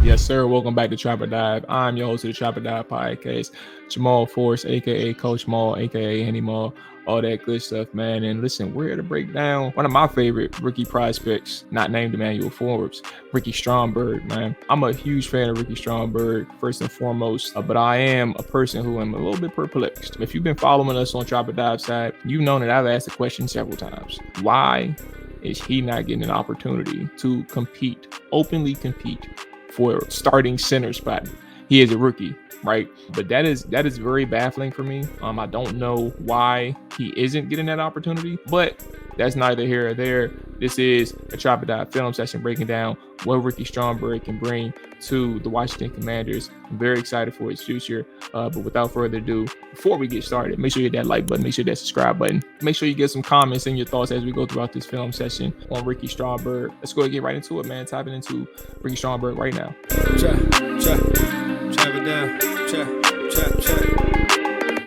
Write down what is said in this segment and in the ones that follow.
Yes, sir. Welcome back to Trapper Dive. I'm your host of the Trapper Dive podcast, Jamual Force, aka Coach Maul, aka Henny Maul, all that good stuff, man. And listen, we're here to break down one of my favorite rookie prospects, not named Emmanuel Forbes, Ricky Stromberg, man. I'm a huge fan of Ricky Stromberg, first and foremost, but I am a person who am a little bit perplexed. If you've been following us on Trapper Dive side, you've known that I've asked the question several times. Why is he not getting an opportunity to compete, openly compete for starting center spot? He is a rookie, right? But that is very baffling for me. I don't know why he isn't getting that opportunity, but that's neither here or there. This is a Trapper Dive film session breaking down what Ricky Stromberg can bring to the Washington Commanders. I'm very excited for his future. But without further ado, before we get started, make sure you hit that like button, make sure that subscribe button. Make sure you get some comments and your thoughts as we go throughout this film session on Ricky Stromberg. Let's go and get right into it, man. Typing into Ricky Stromberg right now.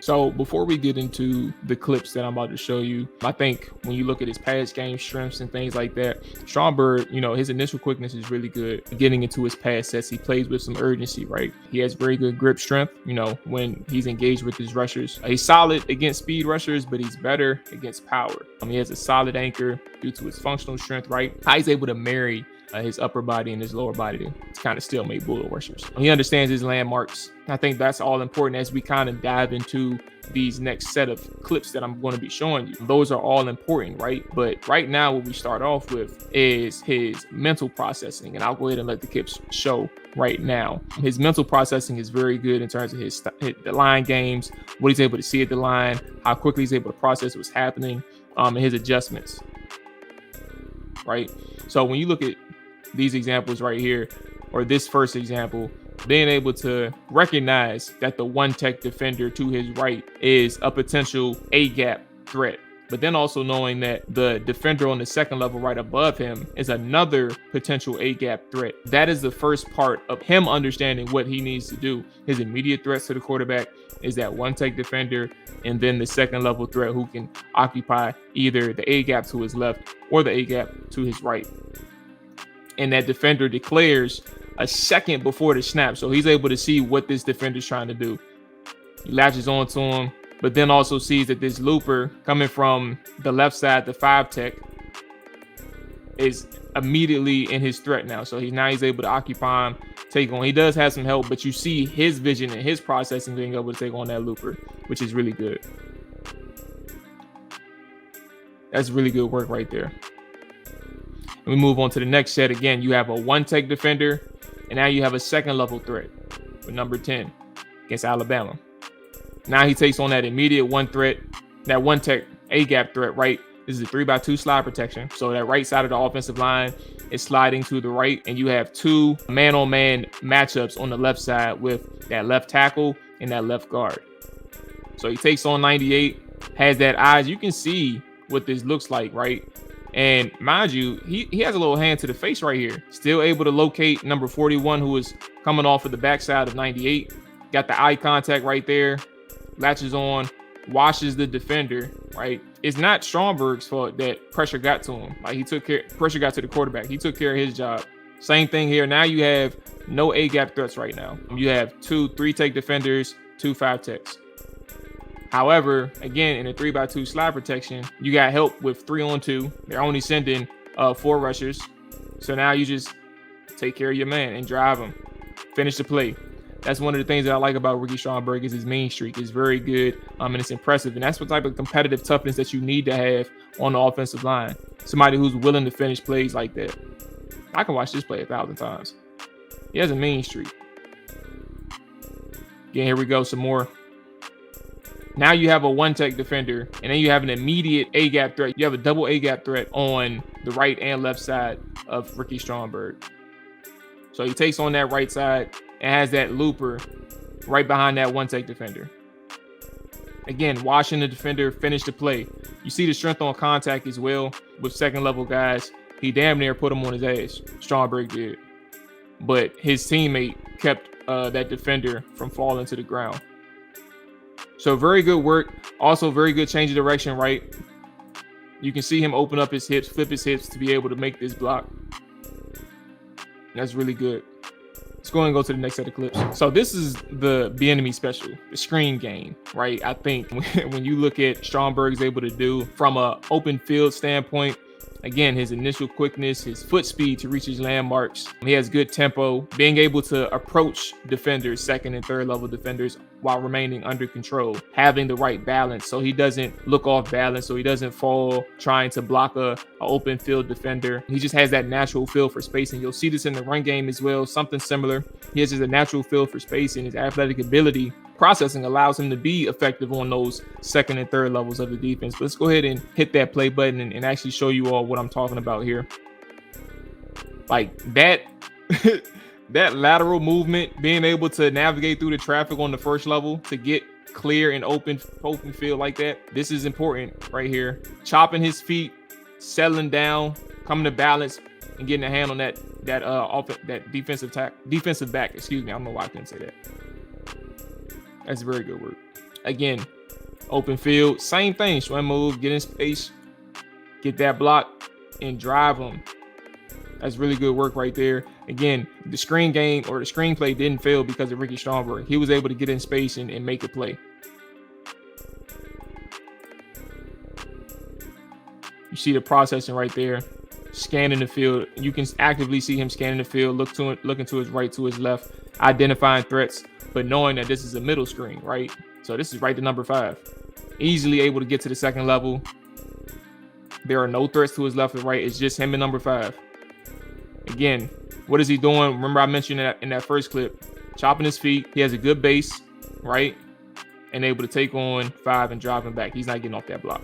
So before we get into the clips that I'm about to show you, I think when you look at his pass game strengths and things like that, Stromberg, his initial quickness is really good. Getting into his pass sets, he plays with some urgency, right? He has very good grip strength, when he's engaged with his rushers. He's solid against speed rushers, but he's better against power. He has a solid anchor due to his functional strength, right? How he's able to marry his upper body and his lower body to kind of stalemate bullet rushers. He understands his landmarks. I think that's all important as we kind of dive into these next set of clips that I'm going to be showing you. Those are all important, right? But right now, what we start off with is his mental processing, and I'll go ahead and let the clips show right now. His mental processing is very good in terms of the line games, what he's able to see at the line, how quickly he's able to process what's happening, and his adjustments, right? So when you look at these examples right here, or this first example, being able to recognize that the one tech defender to his right is a potential A-gap threat, but then also knowing that the defender on the second level right above him is another potential A-gap threat. That is the first part of him understanding what he needs to do. His immediate threats to the quarterback is that one tech defender, and then the second level threat who can occupy either the A-gap to his left or the A-gap to his right. And that defender declares a second before the snap, so he's able to see what this defender's trying to do. He latches onto him, but then also sees that this looper coming from the left side, the 5 tech, is immediately in his threat now. So he's able to occupy him, take on. He does have some help, but you see his vision and his processing being able to take on that looper, which is really good. That's really good work right there. And we move on to the next set. Again, you have a one tech defender, and now you have a second level threat with number 10 against Alabama. Now he takes on that immediate one threat, that one tech A-gap threat, right? This is a 3x2 slide protection. So that right side of the offensive line is sliding to the right, and you have two man-on-man matchups on the left side with that left tackle and that left guard. So he takes on 98, has that eyes. You can see what this looks like, right? And mind you, he has a little hand to the face right here. Still able to locate number 41, who is coming off of the backside of 98. Got the eye contact right there. Latches on, washes the defender, right? It's not Stromberg's fault that pressure got to him. Like pressure got to the quarterback. He took care of his job. Same thing here. Now you have no A-gap threats right now. You have 2 3-tech defenders, 2 5-techs. However, again, in a 3x2 slide protection, you got help with 3-on-2. They're only sending 4 rushers. So now you just take care of your man and drive him. Finish the play. That's one of the things that I like about Ricky Stromberg is his mean streak. It's very good, and it's impressive. And that's what type of competitive toughness that you need to have on the offensive line. Somebody who's willing to finish plays like that. I can watch this play 1,000 times. He has a mean streak. Again, here we go. Some more. Now you have a one-tech defender, and then you have an immediate A-gap threat. You have a double A-gap threat on the right and left side of Ricky Stromberg. So he takes on that right side and has that looper right behind that one-tech defender. Again, washing the defender, finish the play. You see the strength on contact as well with second-level guys. He damn near put him on his ass. Stromberg did. But his teammate kept that defender from falling to the ground. So very good work. Also very good change of direction, right? You can see him open up his hips, flip his hips to be able to make this block. That's really good. Let's go and go to the next set of clips. So this is the Bieniemy special, the screen game, right? I think when you look at Stromberg's able to do from a open field standpoint, again, his initial quickness, his foot speed to reach his landmarks. He has good tempo, being able to approach defenders, second and third level defenders, while remaining under control, having the right balance so he doesn't look off balance, so he doesn't fall trying to block a open field defender. He just has that natural feel for space, and you'll see this in the run game as well, something similar. He has just a natural feel for space, and his athletic ability processing allows him to be effective on those second and third levels of the defense. But let's go ahead and hit that play button and actually show you all what I'm talking about here. Like that that lateral movement, being able to navigate through the traffic on the first level to get clear and open field like that. This is important right here. Chopping his feet, settling down, coming to balance, and getting a hand on that defensive back. Excuse me. I don't know why I couldn't say that. That's very good work. Again, open field, same thing. Swim move, get in space, get that block, and drive them. That's really good work right there. Again, the screen game or the screenplay didn't fail because of Ricky Stromberg. He was able to get in space and make a play. You see the processing right there, scanning the field. You can actively see him scanning the field, looking to his right, to his left, identifying threats, but knowing that this is a middle screen, right? So this is right to number 5. Easily able to get to the second level. There are no threats to his left or right. It's just him and number 5. Again, what is he doing? Remember I mentioned that in that first clip, chopping his feet. He has a good base, right? And able to take on 5 and drive him back. He's not getting off that block.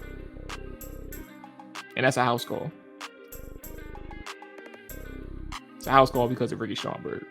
And that's a house call. It's a house call because of Ricky Stromberg.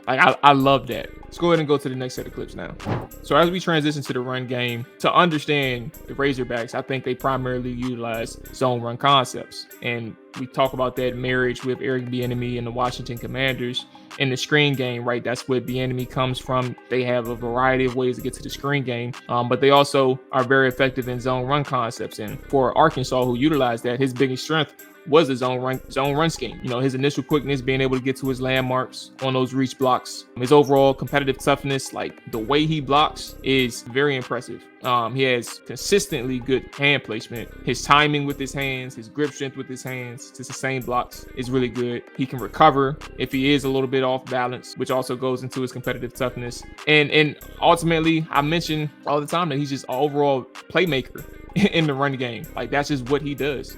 Like, I love that. Let's go ahead and go to the next set of clips now. So as we transition to the run game, to understand the Razorbacks, I think they primarily utilize zone run concepts. And we talk about that marriage with Eric Bieniemy and the Washington Commanders in the screen game, right? That's where Bieniemy comes from. They have a variety of ways to get to the screen game, but they also are very effective in zone run concepts. And for Arkansas, who utilized that, his biggest strength was the zone run scheme. You know, his initial quickness, being able to get to his landmarks on those reach blocks. His overall competitive toughness, like the way he blocks, is very impressive. He has consistently good hand placement. His timing with his hands, his grip strength with his hands to sustain blocks is really good. He can recover if he is a little bit off balance, which also goes into his competitive toughness. And ultimately, I mention all the time that he's just an overall playmaker in the run game. Like, that's just what he does.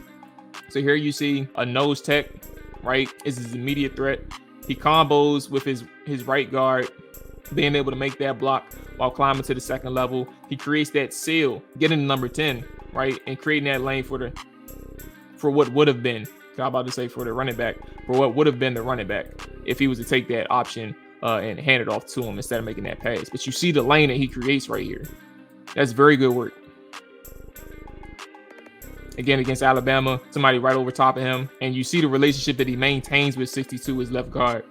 So here you see a nose tech, right? Is his immediate threat. He combos with his right guard, being able to make that block while climbing to the second level. He creates that seal, getting to number 10, right? And creating that lane for what would have been, I'm about to say for the running back, for what would have been the running back if he was to take that option and hand it off to him instead of making that pass. But you see the lane that he creates right here. That's very good work. Again, against Alabama, somebody right over top of him. And you see the relationship that he maintains with 62, his left guard,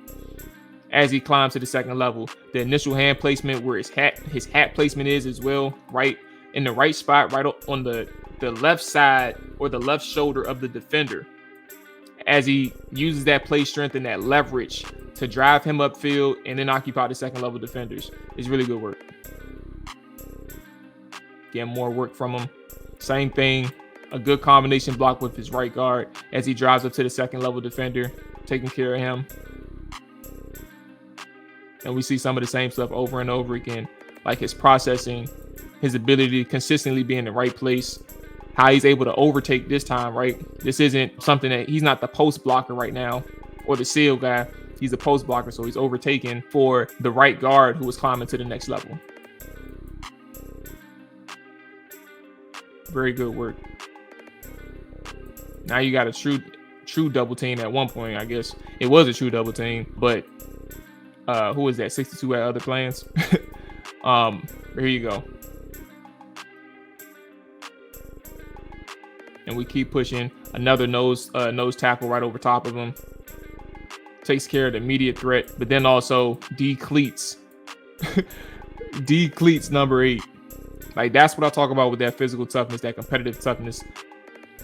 as he climbs to the second level. The initial hand placement where his hat placement is as well, right in the right spot, right on the left side or the left shoulder of the defender, as he uses that play strength and that leverage to drive him upfield and then occupy the second level defenders. It's really good work. Getting more work from him. Same thing. A good combination block with his right guard as he drives up to the second level defender, taking care of him. And we see some of the same stuff over and over again, like his processing, his ability to consistently be in the right place, how he's able to overtake this time, right? This isn't something that he's not the post blocker right now or the seal guy. He's a post blocker, so he's overtaken for the right guard who is climbing to the next level. Very good work. Now you got a true double team at one point. I guess it was a true double team, but who was that? 62 had other plans. Here you go. And we keep pushing. Another nose tackle right over top of him. Takes care of the immediate threat, but then also decleats. Decleats number 8. Like, that's what I talk about with that physical toughness, that competitive toughness.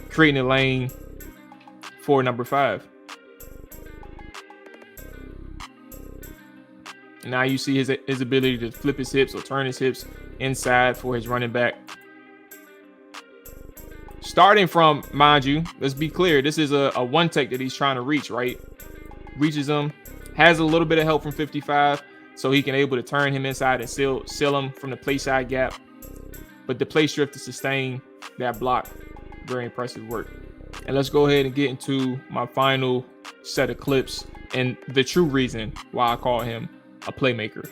Creating a lane for number 5. And now you see his ability to flip his hips or turn his hips inside for his running back. Starting from, mind you, let's be clear, this is a one take that he's trying to reach, right? Reaches him, has a little bit of help from 55, so he can able to turn him inside and seal him from the play side gap. But the play shift to sustain that block, very impressive work. And let's go ahead and get into my final set of clips and the true reason why I call him a playmaker,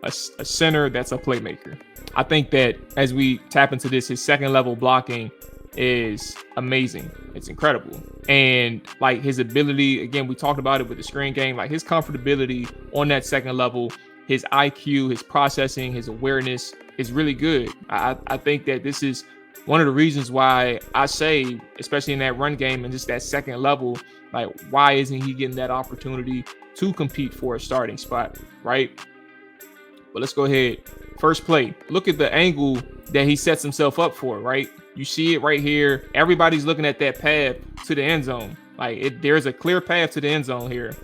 a center that's a playmaker. I think that as we tap into this, his second level blocking is amazing. It's incredible. And like his ability, again, we talked about it with the screen game, like his comfortability on that second level, his IQ, his processing, his awareness is really good. I think that this is one of the reasons why I say, especially in that run game and just that second level, like why isn't he getting that opportunity to compete for a starting spot, right? But let's go ahead. First play, look at the angle that he sets himself up for, right? You see it right here. Everybody's looking at that path to the end zone. Like there's a clear path to the end zone here.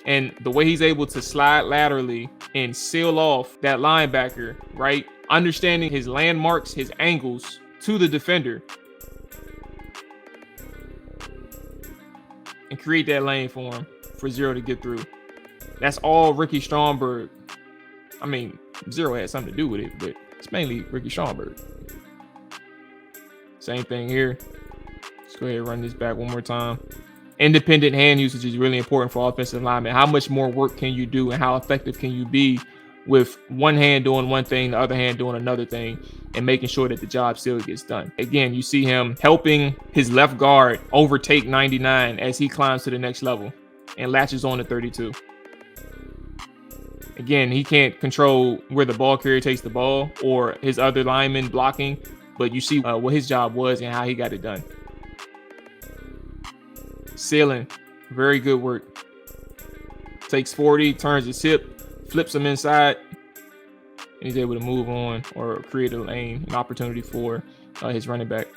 And the way he's able to slide laterally and seal off that linebacker, right? Understanding his landmarks, his angles to the defender, and create that lane for him for Zero to get through. That's all Ricky Stromberg. I mean, Zero had something to do with it, but it's mainly Ricky Stromberg. Same thing here. Let's go ahead and run this back one more time. Independent hand usage is really important for offensive linemen. How much more work can you do and how effective can you be with one hand doing one thing, the other hand doing another thing, and making sure that the job still gets done. Again, you see him helping his left guard overtake 99 as he climbs to the next level and latches on to 32. Again, he can't control where the ball carrier takes the ball or his other lineman blocking, but you see what his job was and how he got it done. Sealing, very good work. Takes 40, turns his hip, flips him inside, and he's able to move on or create a lane, an opportunity for his running back.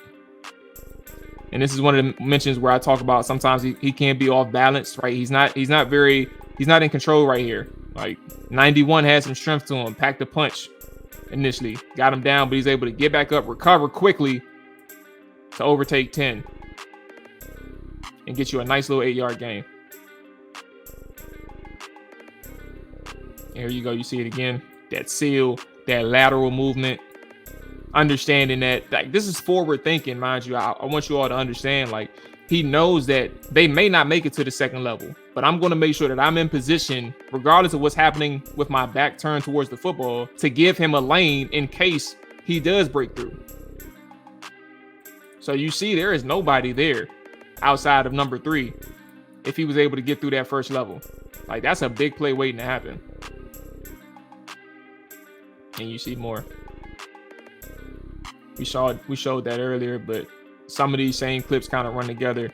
And this is one of the mentions where I talk about sometimes he can be off balance, right? He's not in control right here. Like 91 has some strength to him, packed a punch initially, got him down, but he's able to get back up, recover quickly to overtake 10 and get you a nice little 8-yard gain. And here you go. You see it again. That seal, that lateral movement, understanding that like this is forward thinking, mind you. I want you all to understand, like he knows that they may not make it to the second level, but I'm going to make sure that I'm in position, regardless of what's happening with my back turned towards the football, to give him a lane in case he does break through. So you see there is nobody there outside of number 3 if he was able to get through that first level. Like that's a big play waiting to happen. And you see more. We showed that earlier, but some of these same clips kind of run together.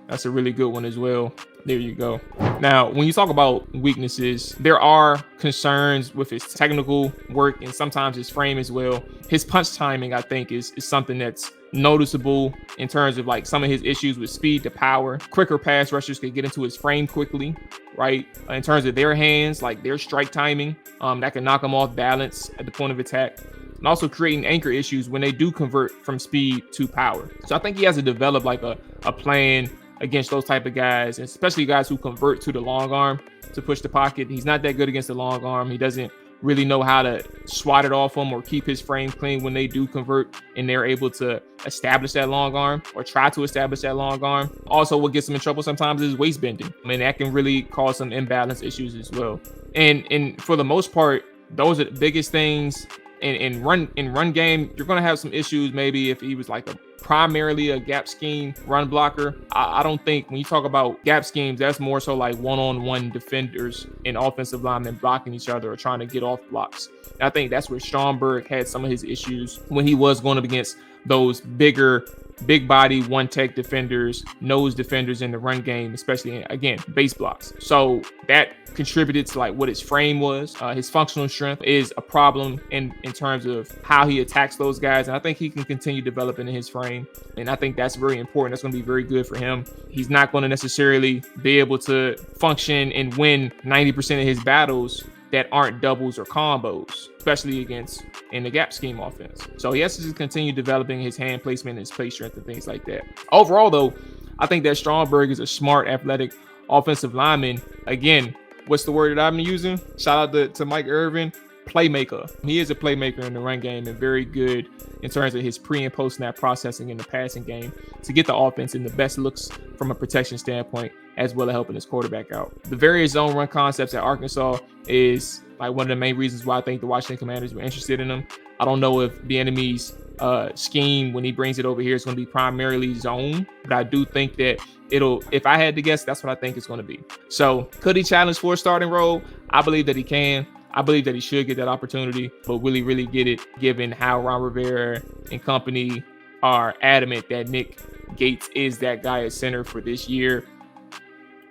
That's a really good one as well. There you go. Now, when you talk about weaknesses, there are concerns with his technical work and sometimes his frame as well. His punch timing, I think, is something that's noticeable in terms of like some of his issues with speed to power. Quicker pass rushers could get into his frame quickly, right? In terms of their hands, like their strike timing, that can knock them off balance at the point of attack. And also creating anchor issues when they do convert from speed to power. So I think he has to develop like a plan against those type of guys, especially guys who convert to the long arm to push the pocket. He's not that good against the long arm. He doesn't really know how to swat it off them or keep his frame clean when they do convert and they're able to establish that long arm or try to establish that long arm. Also, what gets him in trouble sometimes is waist bending. I mean, that can really cause some imbalance issues as well. And for the most part, those are the biggest things. In run game, you're going to have some issues maybe if he was like primarily a gap scheme run blocker. I don't think when you talk about gap schemes, that's more so like one-on-one defenders and offensive linemen blocking each other or trying to get off blocks. And I think that's where Stromberg had some of his issues when he was going up against those bigger big body, one tech defenders, nose defenders in the run game, especially, again, base blocks. So that contributed to like what his frame was. His functional strength is a problem in terms of how he attacks those guys. And I think he can continue developing in his frame. And I think that's very important. That's going to be very good for him. He's not going to necessarily be able to function and win 90% of his battles that aren't doubles or combos, especially against in the gap scheme offense. So he has to just continue developing his hand placement and his play strength and things like that. Overall, though, I think that Stromberg is a smart, athletic offensive lineman. Again, what's the word that I've been using? Shout out to Mike Irvin, playmaker. He is a playmaker in the run game and very good in terms of his pre and post snap processing in the passing game to get the offense in the best looks from a protection standpoint, as well as helping his quarterback out. The various zone run concepts at Arkansas is like one of the main reasons why I think the Washington Commanders were interested in him. I don't know if the enemy's scheme when he brings it over here is going to be primarily zone, but I do think that if I had to guess, that's what I think it's going to be. So could he challenge for a starting role? I believe that he can. I believe that he should get that opportunity, but will he really get it given how Ron Rivera and company are adamant that Nick Gates is that guy at center for this year?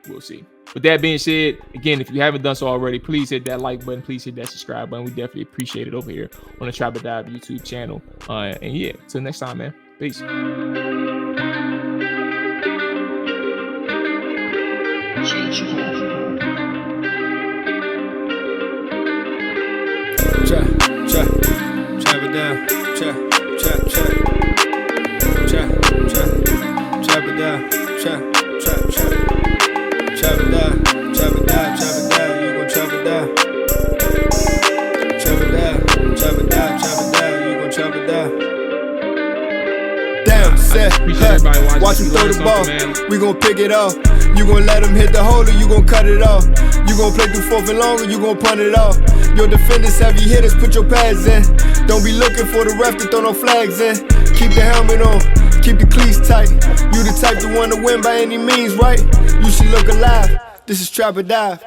We'll see. With that being said, again, if you haven't done so already, please hit that like button. Please hit that subscribe button. We definitely appreciate it over here on the Trap or Dive YouTube channel. And yeah, till next time, man. Peace. Trap it down. Trap it down. Trap it down, you gon' trap it down. Trap it down, you gon' trap it down. Damn, set, watch him throw the ball, we gon' pick it off. You gon' let him hit the hole or you gon' cut it off. You gon' play through fourth and long or you gon' punt it off. Your defenders heavy hitters, put your pads in. Don't be looking for the ref to throw no flags in. Keep the helmet on, keep the cleats tight. You the type to want to win by any means, right? You should look alive. This is Trap or Dive.